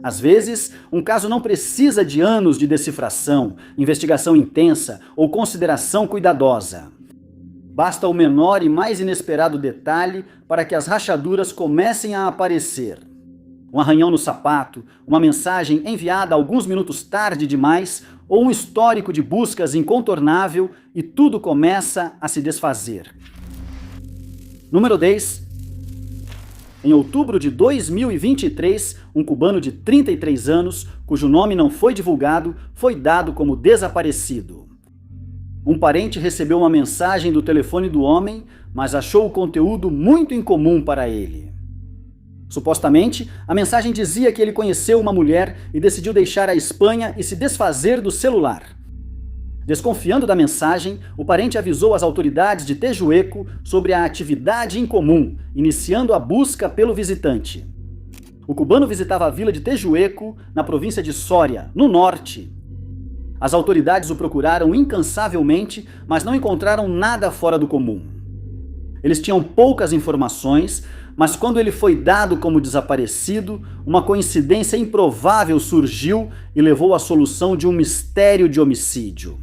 Às vezes, um caso não precisa de anos de decifração, investigação intensa ou consideração cuidadosa. Basta o menor e mais inesperado detalhe para que as rachaduras comecem a aparecer. Um arranhão no sapato, uma mensagem enviada alguns minutos tarde demais ou um histórico de buscas incontornável e tudo começa a se desfazer. Número 10. Em outubro de 2023, um cubano de 33 anos, cujo nome não foi divulgado, foi dado como desaparecido. Um parente recebeu uma mensagem do telefone do homem, mas achou o conteúdo muito incomum para ele. Supostamente, a mensagem dizia que ele conheceu uma mulher e decidiu deixar a Espanha e se desfazer do celular. Desconfiando da mensagem, o parente avisou as autoridades de Tejueco sobre a atividade incomum, iniciando a busca pelo visitante. O cubano visitava a vila de Tejueco, na província de Soria, no norte. As autoridades o procuraram incansavelmente, mas não encontraram nada fora do comum. Eles tinham poucas informações, mas quando ele foi dado como desaparecido, uma coincidência improvável surgiu e levou à solução de um mistério de homicídio.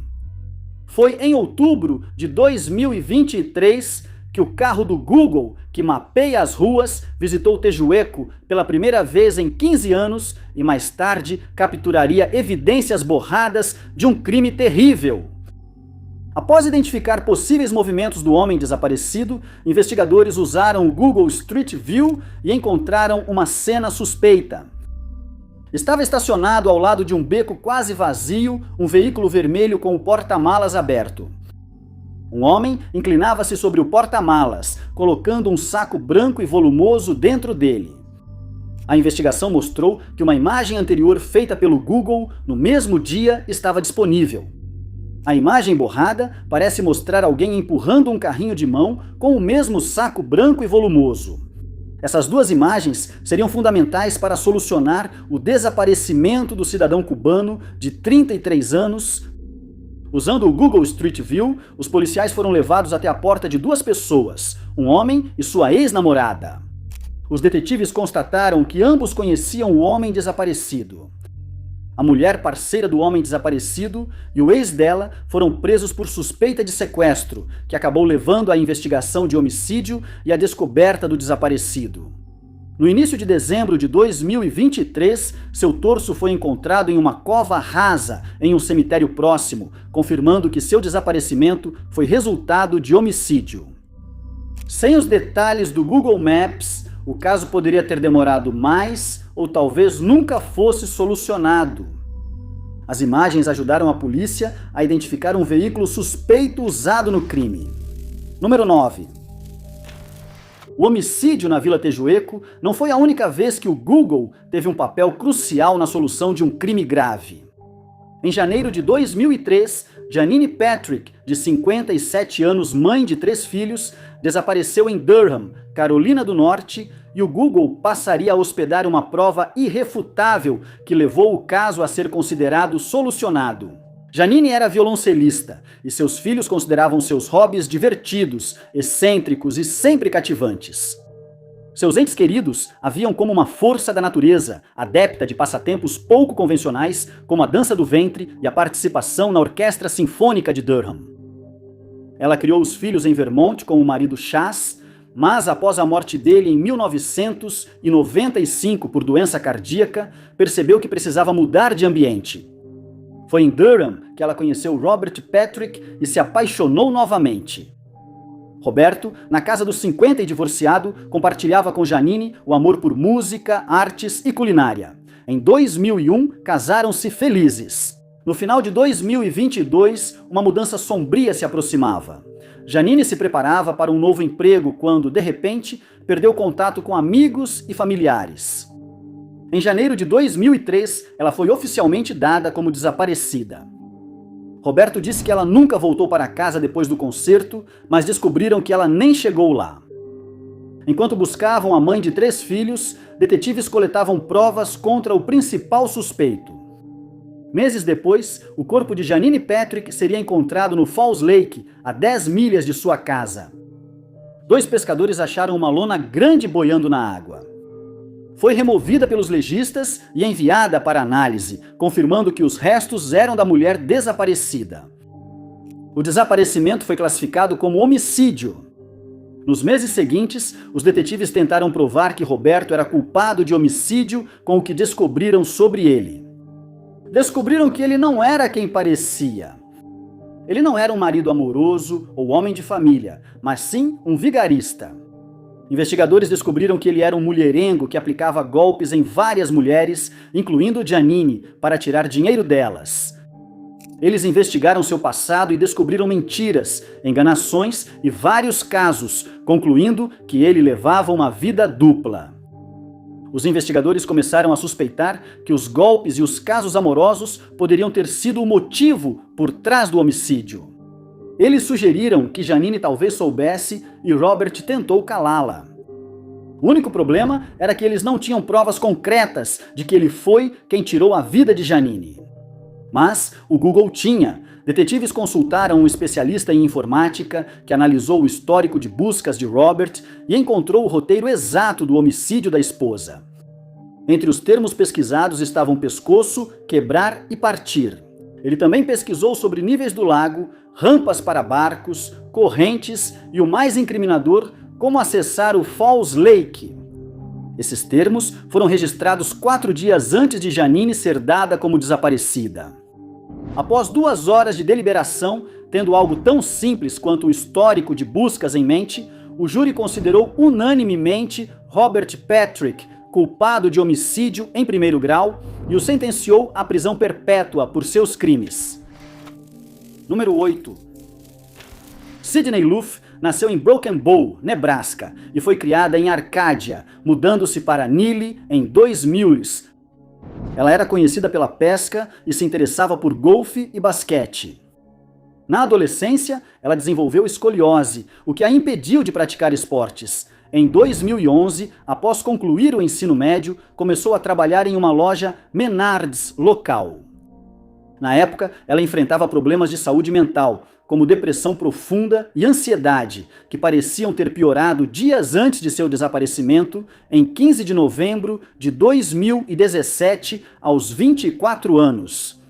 Foi em outubro de 2023 que o carro do Google, que mapeia as ruas, visitou Tejueco pela primeira vez em 15 anos e mais tarde capturaria evidências borradas de um crime terrível. Após identificar possíveis movimentos do homem desaparecido, investigadores usaram o Google Street View e encontraram uma cena suspeita. Estava estacionado ao lado de um beco quase vazio, um veículo vermelho com o porta-malas aberto. Um homem inclinava-se sobre o porta-malas, colocando um saco branco e volumoso dentro dele. A investigação mostrou que uma imagem anterior feita pelo Google no mesmo dia estava disponível. A imagem borrada parece mostrar alguém empurrando um carrinho de mão com o mesmo saco branco e volumoso. Essas duas imagens seriam fundamentais para solucionar o desaparecimento do cidadão cubano de 33 anos. Usando o Google Street View, os policiais foram levados até a porta de duas pessoas, um homem e sua ex-namorada. Os detetives constataram que ambos conheciam o homem desaparecido. A mulher parceira do homem desaparecido e o ex dela foram presos por suspeita de sequestro, que acabou levando à investigação de homicídio e à descoberta do desaparecido. No início de dezembro de 2023, seu torso foi encontrado em uma cova rasa em um cemitério próximo, confirmando que seu desaparecimento foi resultado de homicídio. Sem os detalhes do Google Maps, o caso poderia ter demorado mais ou talvez nunca fosse solucionado. As imagens ajudaram a polícia a identificar um veículo suspeito usado no crime. Número 9. O homicídio na Vila Tejueco não foi a única vez que o Google teve um papel crucial na solução de um crime grave. Em janeiro de 2003, Janine Patrick, de 57 anos, mãe de 3 filhos, desapareceu em Durham, Carolina do Norte, e o Google passaria a hospedar uma prova irrefutável que levou o caso a ser considerado solucionado. Janine era violoncelista e seus filhos consideravam seus hobbies divertidos, excêntricos e sempre cativantes. Seus entes queridos a viam como uma força da natureza, adepta de passatempos pouco convencionais, como a dança do ventre e a participação na Orquestra Sinfônica de Durham. Ela criou os filhos em Vermont com o marido Chas, mas após a morte dele em 1995 por doença cardíaca, percebeu que precisava mudar de ambiente. Foi em Durham que ela conheceu Robert Patrick e se apaixonou novamente. Roberto, na casa dos 50 e divorciado, compartilhava com Janine o amor por música, artes e culinária. Em 2001, casaram-se felizes. No final de 2022, uma mudança sombria se aproximava. Janine se preparava para um novo emprego quando, de repente, perdeu contato com amigos e familiares. Em janeiro de 2003, ela foi oficialmente dada como desaparecida. Roberto disse que ela nunca voltou para casa depois do concerto, mas descobriram que ela nem chegou lá. Enquanto buscavam a mãe de 3 filhos, detetives coletavam provas contra o principal suspeito. Meses depois, o corpo de Janine Patrick seria encontrado no Falls Lake, a 10 milhas de sua casa. 2 pescadores acharam uma lona grande boiando na água. foi removida pelos legistas e enviada para análise, confirmando que os restos eram da mulher desaparecida. O desaparecimento foi classificado como homicídio. Nos meses seguintes, os detetives tentaram provar que Roberto era culpado de homicídio com o que descobriram sobre ele. Descobriram que ele não era quem parecia. Ele não era um marido amoroso ou homem de família, mas sim um vigarista. Investigadores descobriram que ele era um mulherengo que aplicava golpes em várias mulheres, incluindo Janine, para tirar dinheiro delas. Eles investigaram seu passado e descobriram mentiras, enganações e vários casos, concluindo que ele levava uma vida dupla. Os investigadores começaram a suspeitar que os golpes e os casos amorosos poderiam ter sido o motivo por trás do homicídio. Eles sugeriram que Janine talvez soubesse e Robert tentou calá-la. O único problema era que eles não tinham provas concretas de que ele foi quem tirou a vida de Janine. Mas o Google tinha. Detetives consultaram um especialista em informática que analisou o histórico de buscas de Robert e encontrou o roteiro exato do homicídio da esposa. Entre os termos pesquisados estavam pescoço, quebrar e partir. Ele também pesquisou sobre níveis do lago, rampas para barcos, correntes e o mais incriminador, como acessar o Falls Lake. Esses termos foram registrados 4 dias antes de Janine ser dada como desaparecida. Após 2 horas de deliberação, tendo algo tão simples quanto o histórico de buscas em mente, o júri considerou unanimemente Robert Patrick culpado de homicídio em 1º grau e o sentenciou à prisão perpétua por seus crimes. Número 8. Sidney Luff nasceu em Broken Bow, Nebraska, e foi criada em Arcádia, mudando-se para Neely em 2000. Ela era conhecida pela pesca e se interessava por golfe e basquete. Na adolescência, ela desenvolveu escoliose, o que a impediu de praticar esportes. Em 2011, após concluir o ensino médio, começou a trabalhar em uma loja Menards local. Na época, ela enfrentava problemas de saúde mental, como depressão profunda e ansiedade, que pareciam ter piorado dias antes de seu desaparecimento, em 15 de novembro de 2017, aos 24 anos.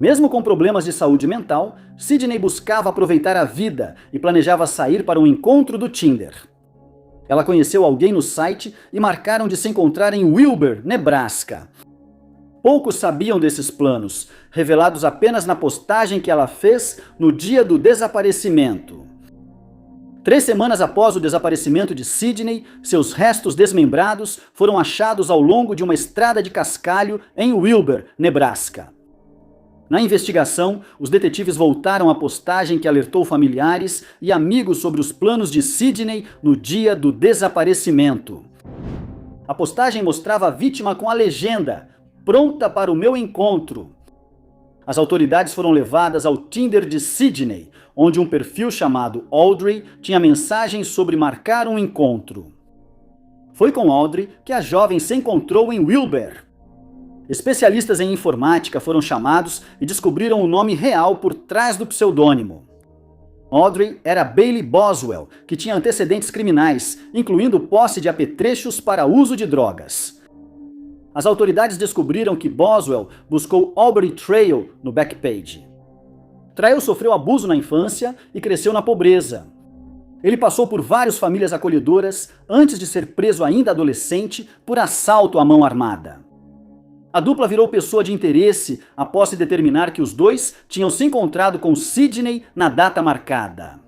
Mesmo com problemas de saúde mental, Sidney buscava aproveitar a vida e planejava sair para um encontro do Tinder. Ela conheceu alguém no site e marcaram de se encontrar em Wilber, Nebraska. Poucos sabiam desses planos, revelados apenas na postagem que ela fez no dia do desaparecimento. 3 semanas após o desaparecimento de Sidney, seus restos desmembrados foram achados ao longo de uma estrada de cascalho em Wilber, Nebraska. Na investigação, os detetives voltaram à postagem que alertou familiares e amigos sobre os planos de Sidney no dia do desaparecimento. A postagem mostrava a vítima com a legenda: "Pronta para o meu encontro". As autoridades foram levadas ao Tinder de Sidney, onde um perfil chamado Audrey tinha mensagens sobre marcar um encontro. Foi com Audrey que a jovem se encontrou em Wilber. Especialistas em informática foram chamados e descobriram o nome real por trás do pseudônimo. Audrey era Bailey Boswell, que tinha antecedentes criminais, incluindo posse de apetrechos para uso de drogas. As autoridades descobriram que Boswell buscou Aubrey Trail no Backpage. Trail sofreu abuso na infância e cresceu na pobreza. Ele passou por várias famílias acolhedoras antes de ser preso ainda adolescente por assalto à mão armada. A dupla virou pessoa de interesse após se determinar que os dois tinham se encontrado com Sidney na data marcada.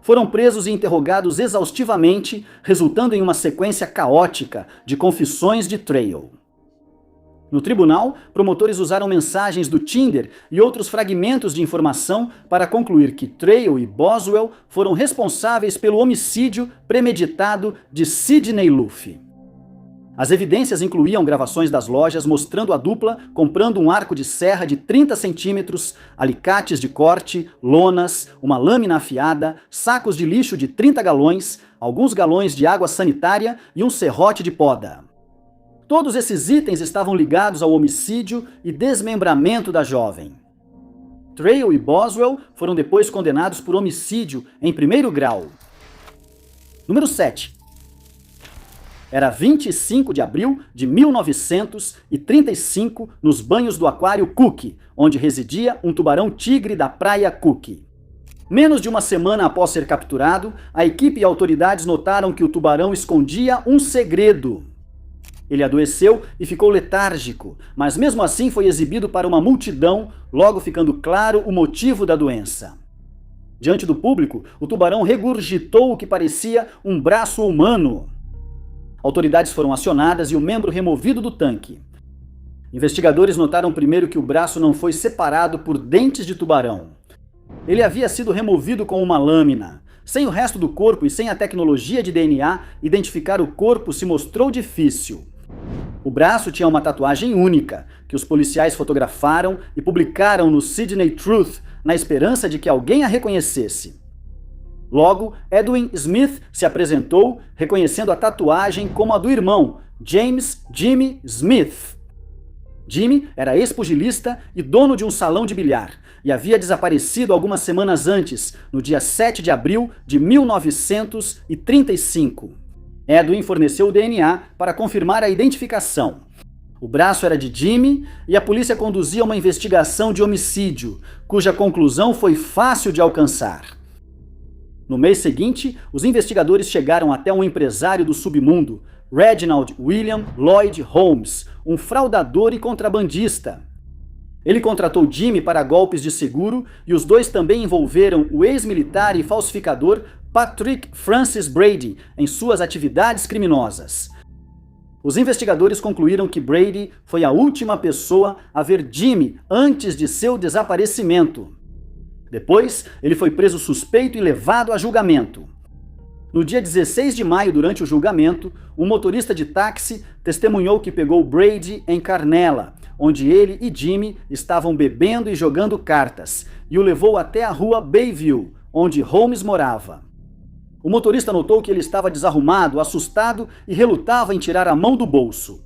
Foram presos e interrogados exaustivamente, resultando em uma sequência caótica de confissões de Trail. No tribunal, promotores usaram mensagens do Tinder e outros fragmentos de informação para concluir que Trail e Boswell foram responsáveis pelo homicídio premeditado de Sidney Luff. As evidências incluíam gravações das lojas mostrando a dupla comprando um arco de serra de 30 centímetros, alicates de corte, lonas, uma lâmina afiada, sacos de lixo de 30 galões, alguns galões de água sanitária e um serrote de poda. Todos esses itens estavam ligados ao homicídio e desmembramento da jovem. Trail e Boswell foram depois condenados por homicídio em 1º grau. Número 7. Era 25 de abril de 1935, nos banhos do aquário Cook, onde residia um tubarão-tigre da praia Cook. Menos de uma semana após ser capturado, a equipe e autoridades notaram que o tubarão escondia um segredo. Ele adoeceu e ficou letárgico, mas mesmo assim foi exibido para uma multidão, logo ficando claro o motivo da doença. Diante do público, o tubarão regurgitou o que parecia um braço humano. Autoridades foram acionadas e o membro removido do tanque. Investigadores notaram primeiro que o braço não foi separado por dentes de tubarão. Ele havia sido removido com uma lâmina. Sem o resto do corpo e sem a tecnologia de DNA, identificar o corpo se mostrou difícil. O braço tinha uma tatuagem única, que os policiais fotografaram e publicaram no Sydney Truth, na esperança de que alguém a reconhecesse. Logo, Edwin Smith se apresentou, reconhecendo a tatuagem como a do irmão, James Jimmy Smith. Jimmy era ex-pugilista e dono de um salão de bilhar, e havia desaparecido algumas semanas antes, no dia 7 de abril de 1935. Edwin forneceu o DNA para confirmar a identificação. O braço era de Jimmy e a polícia conduzia uma investigação de homicídio, cuja conclusão foi fácil de alcançar. No mês seguinte, os investigadores chegaram até um empresário do submundo, Reginald William Lloyd Holmes, um fraudador e contrabandista. Ele contratou Jimmy para golpes de seguro e os dois também envolveram o ex-militar e falsificador Patrick Francis Brady em suas atividades criminosas. Os investigadores concluíram que Brady foi a última pessoa a ver Jimmy antes de seu desaparecimento. Depois, ele foi preso suspeito e levado a julgamento. No dia 16 de maio, durante o julgamento, um motorista de táxi testemunhou que pegou Brady em Carnela, onde ele e Jimmy estavam bebendo e jogando cartas, e o levou até a rua Bayview, onde Holmes morava. O motorista notou que ele estava desarrumado, assustado e relutava em tirar a mão do bolso.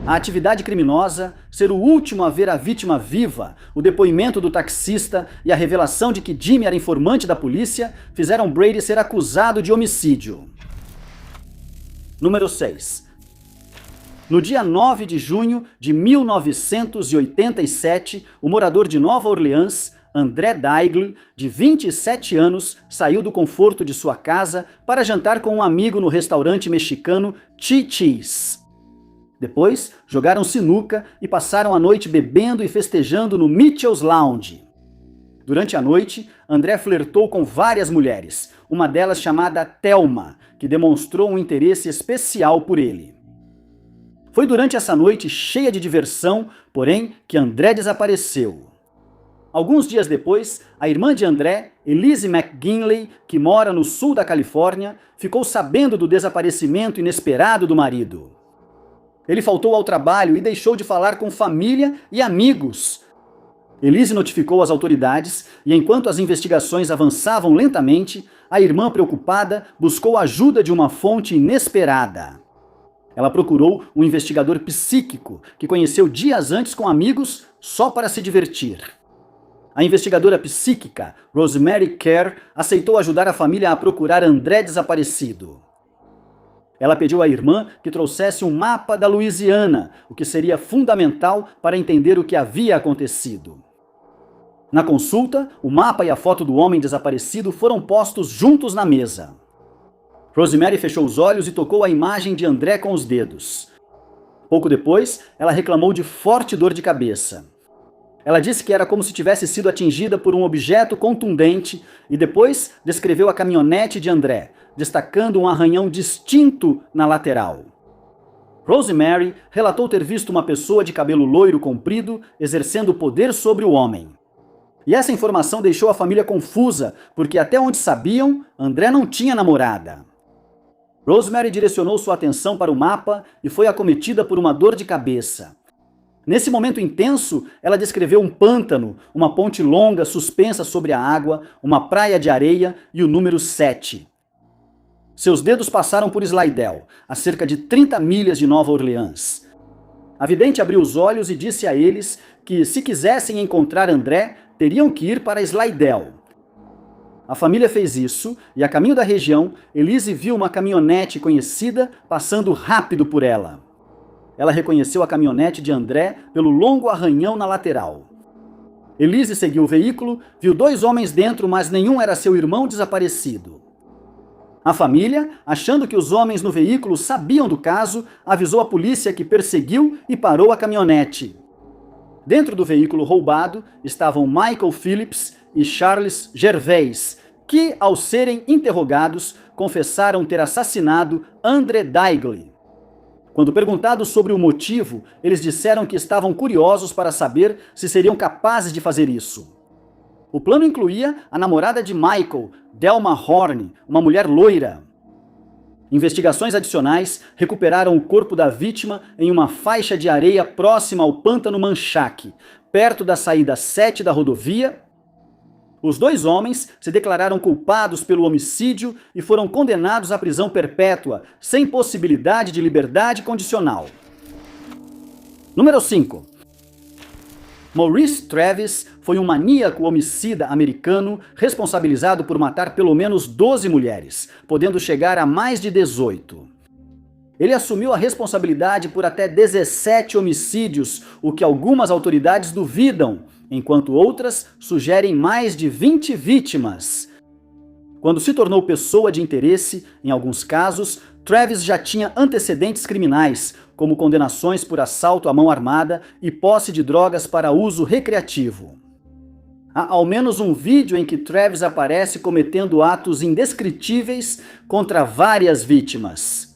A atividade criminosa, ser o último a ver a vítima viva, o depoimento do taxista e a revelação de que Jimmy era informante da polícia fizeram Brady ser acusado de homicídio. Número 6. No dia 9 de junho de 1987, o morador de Nova Orleans, André Daigle, de 27 anos, saiu do conforto de sua casa para jantar com um amigo no restaurante mexicano Chi-Chi's. Depois, jogaram sinuca e passaram a noite bebendo e festejando no Mitchell's Lounge. Durante a noite, André flertou com várias mulheres, uma delas chamada Thelma, que demonstrou um interesse especial por ele. Foi durante essa noite cheia de diversão, porém, que André desapareceu. Alguns dias depois, a irmã de André, Elise McGinley, que mora no sul da Califórnia, ficou sabendo do desaparecimento inesperado do marido. Ele faltou ao trabalho e deixou de falar com família e amigos. Elise notificou as autoridades e, enquanto as investigações avançavam lentamente, a irmã, preocupada, buscou a ajuda de uma fonte inesperada. Ela procurou um investigador psíquico que conheceu dias antes com amigos só para se divertir. A investigadora psíquica, Rosemary Kerr, aceitou ajudar a família a procurar André desaparecido. Ela pediu à irmã que trouxesse um mapa da Louisiana, o que seria fundamental para entender o que havia acontecido. Na consulta, o mapa e a foto do homem desaparecido foram postos juntos na mesa. Rosemary fechou os olhos e tocou a imagem de André com os dedos. Pouco depois, ela reclamou de forte dor de cabeça. Ela disse que era como se tivesse sido atingida por um objeto contundente e depois descreveu a caminhonete de André, destacando um arranhão distinto na lateral. Rosemary relatou ter visto uma pessoa de cabelo loiro comprido exercendo poder sobre o homem. E essa informação deixou a família confusa, porque até onde sabiam, André não tinha namorada. Rosemary direcionou sua atenção para o mapa e foi acometida por uma dor de cabeça. Nesse momento intenso, ela descreveu um pântano, uma ponte longa suspensa sobre a água, uma praia de areia e o número 7. Seus dedos passaram por Slidell, a cerca de 30 milhas de Nova Orleans. A vidente abriu os olhos e disse a eles que, se quisessem encontrar André, teriam que ir para Slidell. A família fez isso e, a caminho da região, Elise viu uma caminhonete conhecida passando rápido por ela. Ela reconheceu a caminhonete de André pelo longo arranhão na lateral. Elise seguiu o veículo, viu 2 homens dentro, mas nenhum era seu irmão desaparecido. A família, achando que os homens no veículo sabiam do caso, avisou a polícia, que perseguiu e parou a caminhonete. Dentro do veículo roubado estavam Michael Phillips e Charles Gervais, que, ao serem interrogados, confessaram ter assassinado André Daigle. Quando perguntados sobre o motivo, eles disseram que estavam curiosos para saber se seriam capazes de fazer isso. O plano incluía a namorada de Michael, Delma Horne, uma mulher loira. Investigações adicionais recuperaram o corpo da vítima em uma faixa de areia próxima ao pântano Manchac, perto da saída 7 da rodovia. Os 2 homens se declararam culpados pelo homicídio e foram condenados à prisão perpétua, sem possibilidade de liberdade condicional. Número 5. Maurice Travis foi um maníaco homicida americano responsabilizado por matar pelo menos 12 mulheres, podendo chegar a mais de 18. Ele assumiu a responsabilidade por até 17 homicídios, o que algumas autoridades duvidam, enquanto outras sugerem mais de 20 vítimas. Quando se tornou pessoa de interesse, em alguns casos, Travis já tinha antecedentes criminais, como condenações por assalto à mão armada e posse de drogas para uso recreativo. Há ao menos um vídeo em que Travis aparece cometendo atos indescritíveis contra várias vítimas.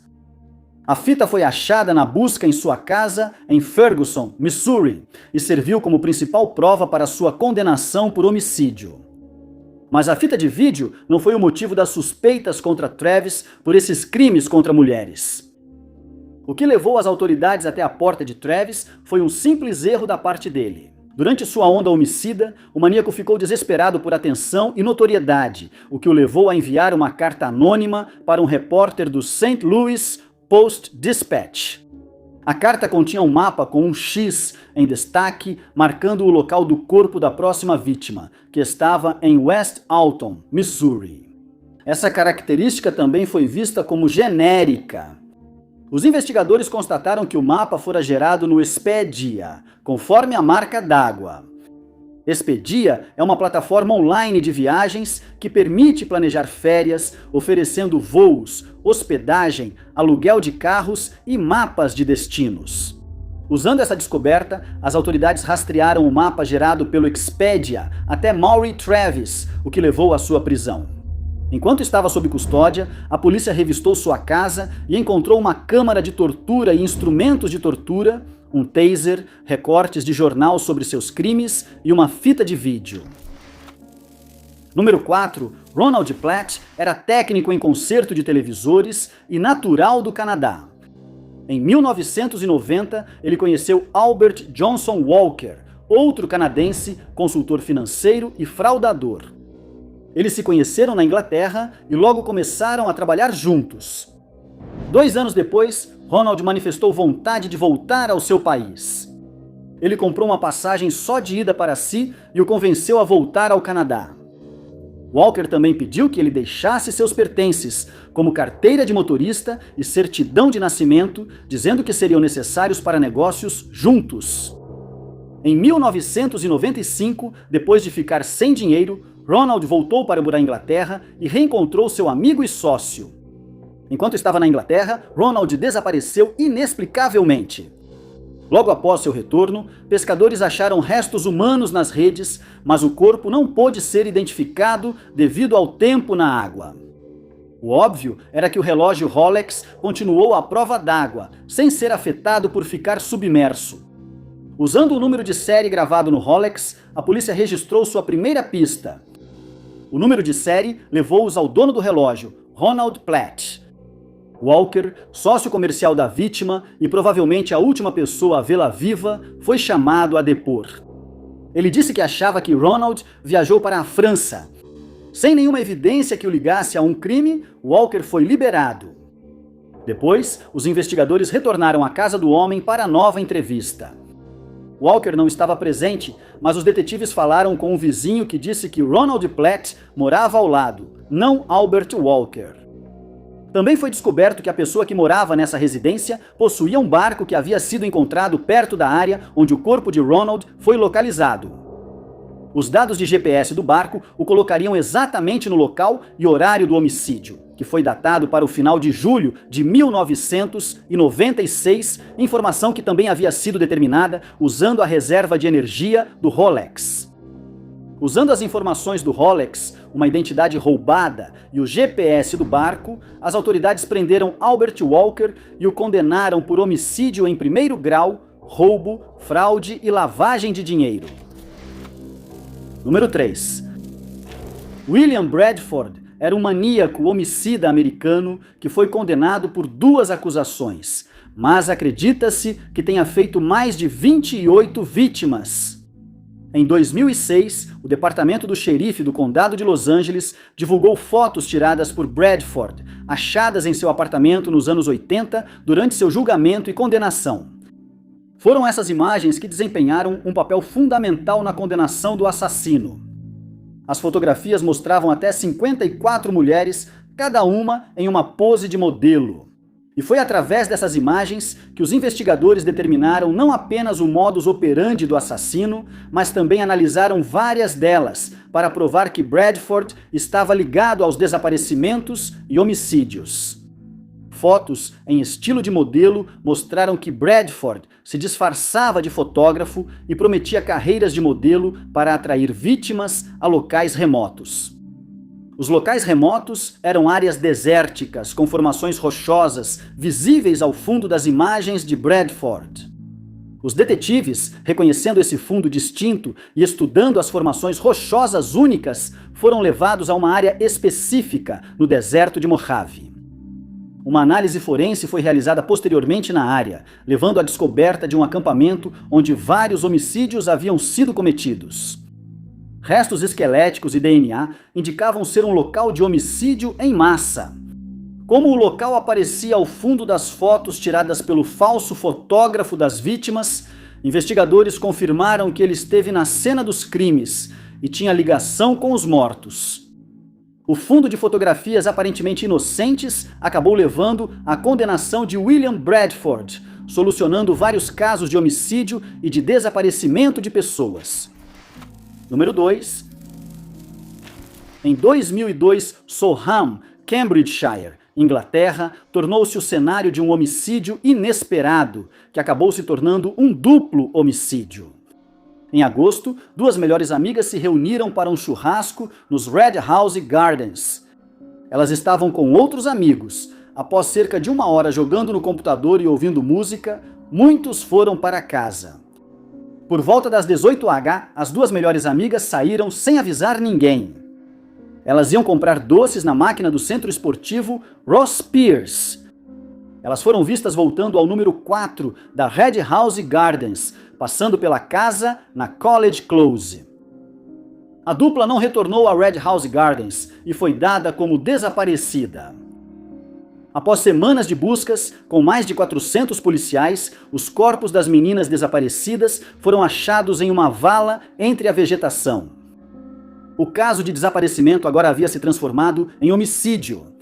A fita foi achada na busca em sua casa em Ferguson, Missouri, e serviu como principal prova para sua condenação por homicídio. Mas a fita de vídeo não foi o motivo das suspeitas contra Travis por esses crimes contra mulheres. O que levou as autoridades até a porta de Travis foi um simples erro da parte dele. Durante sua onda homicida, o maníaco ficou desesperado por atenção e notoriedade, o que o levou a enviar uma carta anônima para um repórter do St. Louis Post-Dispatch. A carta continha um mapa com um X em destaque, marcando o local do corpo da próxima vítima, que estava em West Alton, Missouri. Essa característica também foi vista como genérica. Os investigadores constataram que o mapa fora gerado no Expedia, conforme a marca d'água. Expedia é uma plataforma online de viagens que permite planejar férias, oferecendo voos, hospedagem, aluguel de carros e mapas de destinos. Usando essa descoberta, as autoridades rastrearam o mapa gerado pelo Expedia até Maury Travis, o que levou à sua prisão. Enquanto estava sob custódia, a polícia revistou sua casa e encontrou uma câmara de tortura e instrumentos de tortura, um taser, recortes de jornal sobre seus crimes e uma fita de vídeo. Número 4. Ronald Platt era técnico em conserto de televisores e natural do Canadá. Em 1990, ele conheceu Albert Johnson Walker, outro canadense, consultor financeiro e fraudador. Eles se conheceram na Inglaterra e logo começaram a trabalhar juntos. 2 anos depois, Ronald manifestou vontade de voltar ao seu país. Ele comprou uma passagem só de ida para si e o convenceu a voltar ao Canadá. Walker também pediu que ele deixasse seus pertences, como carteira de motorista e certidão de nascimento, dizendo que seriam necessários para negócios juntos. Em 1995, depois de ficar sem dinheiro, Ronald voltou para a Inglaterra e reencontrou seu amigo e sócio. Enquanto estava na Inglaterra, Ronald desapareceu inexplicavelmente. Logo após seu retorno, pescadores acharam restos humanos nas redes, mas o corpo não pôde ser identificado devido ao tempo na água. O óbvio era que o relógio Rolex continuou à prova d'água, sem ser afetado por ficar submerso. Usando o número de série gravado no Rolex, a polícia registrou sua primeira pista. O número de série levou-os ao dono do relógio, Ronald Platt. Walker, sócio comercial da vítima e provavelmente a última pessoa a vê-la viva, foi chamado a depor. Ele disse que achava que Ronald viajou para a França. Sem nenhuma evidência que o ligasse a um crime, Walker foi liberado. Depois, os investigadores retornaram à casa do homem para nova entrevista. Walker não estava presente, mas os detetives falaram com um vizinho que disse que Ronald Platt morava ao lado, não Albert Walker. Também foi descoberto que a pessoa que morava nessa residência possuía um barco que havia sido encontrado perto da área onde o corpo de Ronald foi localizado. Os dados de GPS do barco o colocariam exatamente no local e horário do homicídio, que foi datado para o final de julho de 1996, informação que também havia sido determinada usando a reserva de energia do Rolex. Usando as informações do Rolex, uma identidade roubada e o GPS do barco, as autoridades prenderam Albert Walker e o condenaram por homicídio em primeiro grau, roubo, fraude e lavagem de dinheiro. Número 3. William Bradford era um maníaco homicida americano que foi condenado por 2 acusações, mas acredita-se que tenha feito mais de 28 vítimas. Em 2006, o Departamento do Xerife do Condado de Los Angeles divulgou fotos tiradas por Bradford, achadas em seu apartamento nos anos 80 durante seu julgamento e condenação. Foram essas imagens que desempenharam um papel fundamental na condenação do assassino. As fotografias mostravam até 54 mulheres, cada uma em uma pose de modelo. E foi através dessas imagens que os investigadores determinaram não apenas o modus operandi do assassino, mas também analisaram várias delas para provar que Bradford estava ligado aos desaparecimentos e homicídios. Fotos em estilo de modelo mostraram que Bradford se disfarçava de fotógrafo e prometia carreiras de modelo para atrair vítimas a locais remotos. Os locais remotos eram áreas desérticas com formações rochosas visíveis ao fundo das imagens de Bradford. Os detetives, reconhecendo esse fundo distinto e estudando as formações rochosas únicas, foram levados a uma área específica no deserto de Mojave. Uma análise forense foi realizada posteriormente na área, levando à descoberta de um acampamento onde vários homicídios haviam sido cometidos. Restos esqueléticos e DNA indicavam ser um local de homicídio em massa. Como o local aparecia ao fundo das fotos tiradas pelo falso fotógrafo das vítimas, investigadores confirmaram que ele esteve na cena dos crimes e tinha ligação com os mortos. O fundo de fotografias aparentemente inocentes acabou levando à condenação de William Bradford, solucionando vários casos de homicídio e de desaparecimento de pessoas. Número 2. Em 2002, Soham, Cambridgeshire, Inglaterra, tornou-se o cenário de um homicídio inesperado, que acabou se tornando um duplo homicídio. Em agosto, 2 melhores amigas se reuniram para um churrasco nos Red House Gardens. Elas estavam com outros amigos. Após cerca de 1 hora jogando no computador e ouvindo música, muitos foram para casa. Por volta das 18h, as 2 melhores amigas saíram sem avisar ninguém. Elas iam comprar doces na máquina do centro esportivo Ross Pierce. Elas foram vistas voltando ao número 4 da Red House Gardens, passando pela casa na College Close. A dupla não retornou à Red House Gardens e foi dada como desaparecida. Após semanas de buscas, com mais de 400 policiais, os corpos das meninas desaparecidas foram achados em uma vala entre a vegetação. O caso de desaparecimento agora havia se transformado em homicídio.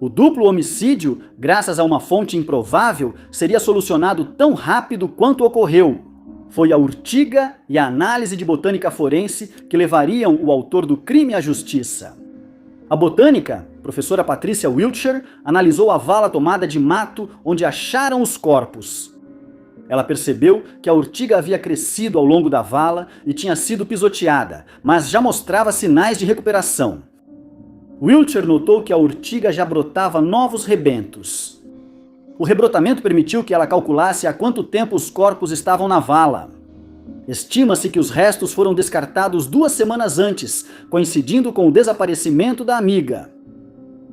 O duplo homicídio, graças a uma fonte improvável, seria solucionado tão rápido quanto ocorreu. Foi a urtiga e a análise de botânica forense que levariam o autor do crime à justiça. A botânica, professora Patricia Wiltshire, analisou a vala tomada de mato onde acharam os corpos. Ela percebeu que a urtiga havia crescido ao longo da vala e tinha sido pisoteada, mas já mostrava sinais de recuperação. Wiltshire notou que a urtiga já brotava novos rebentos. O rebrotamento permitiu que ela calculasse há quanto tempo os corpos estavam na vala. Estima-se que os restos foram descartados 2 semanas antes, coincidindo com o desaparecimento da amiga.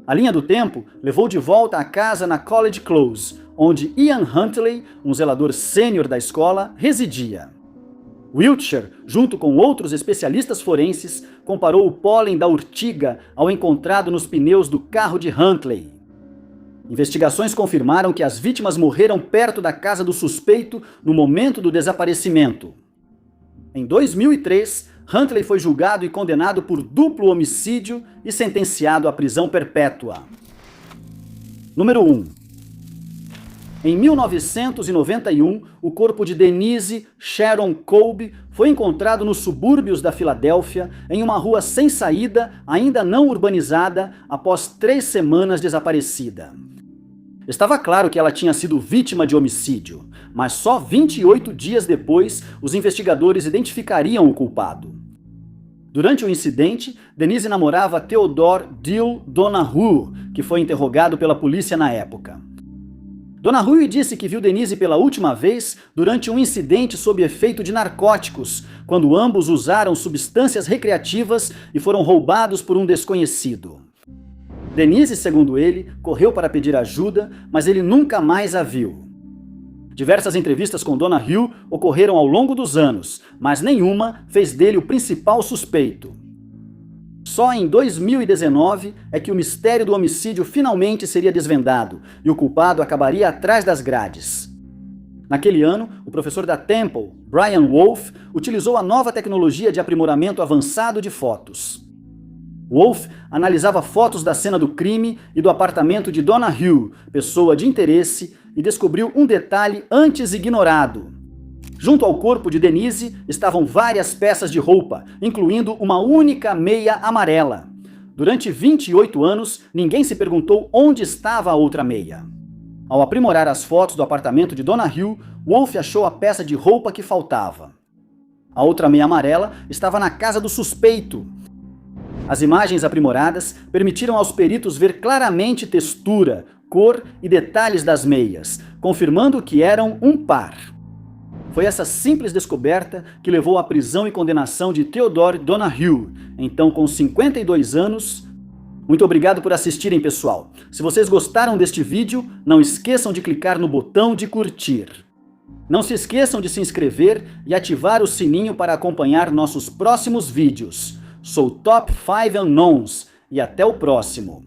A linha do tempo levou de volta à casa na College Close, onde Ian Huntley, um zelador sênior da escola, residia. Wiltshire, junto com outros especialistas forenses, comparou o pólen da urtiga ao encontrado nos pneus do carro de Huntley. Investigações confirmaram que as vítimas morreram perto da casa do suspeito no momento do desaparecimento. Em 2003, Huntley foi julgado e condenado por duplo homicídio e sentenciado à prisão perpétua. Número 1. Em 1991, o corpo de Denise Sharon Kolbe foi encontrado nos subúrbios da Filadélfia, em uma rua sem saída, ainda não urbanizada, após 3 semanas desaparecida. Estava claro que ela tinha sido vítima de homicídio, mas só 28 dias depois, os investigadores identificariam o culpado. Durante o incidente, Denise namorava Theodore Dill Donahue, que foi interrogado pela polícia na época. Donahue disse que viu Denise pela última vez durante um incidente sob efeito de narcóticos, quando ambos usaram substâncias recreativas e foram roubados por um desconhecido. Denise, segundo ele, correu para pedir ajuda, mas ele nunca mais a viu. Diversas entrevistas com Donahue ocorreram ao longo dos anos, mas nenhuma fez dele o principal suspeito. Só em 2019 é que o mistério do homicídio finalmente seria desvendado e o culpado acabaria atrás das grades. Naquele ano, o professor da Temple, Brian Wolfe, utilizou a nova tecnologia de aprimoramento avançado de fotos. Wolfe analisava fotos da cena do crime e do apartamento de Donahue, pessoa de interesse, e descobriu um detalhe antes ignorado. Junto ao corpo de Denise estavam várias peças de roupa, incluindo uma única meia amarela. Durante 28 anos, ninguém se perguntou onde estava a outra meia. Ao aprimorar as fotos do apartamento de Donahue, Wolfe achou a peça de roupa que faltava. A outra meia amarela estava na casa do suspeito. As imagens aprimoradas permitiram aos peritos ver claramente textura, cor e detalhes das meias, confirmando que eram um par. Foi essa simples descoberta que levou à prisão e condenação de Theodore Donahue, então com 52 anos. Muito obrigado por assistirem, pessoal. Se vocês gostaram deste vídeo, não esqueçam de clicar no botão de curtir. Não se esqueçam de se inscrever e ativar o sininho para acompanhar nossos próximos vídeos. Sou Top 5 Unknowns e até o próximo.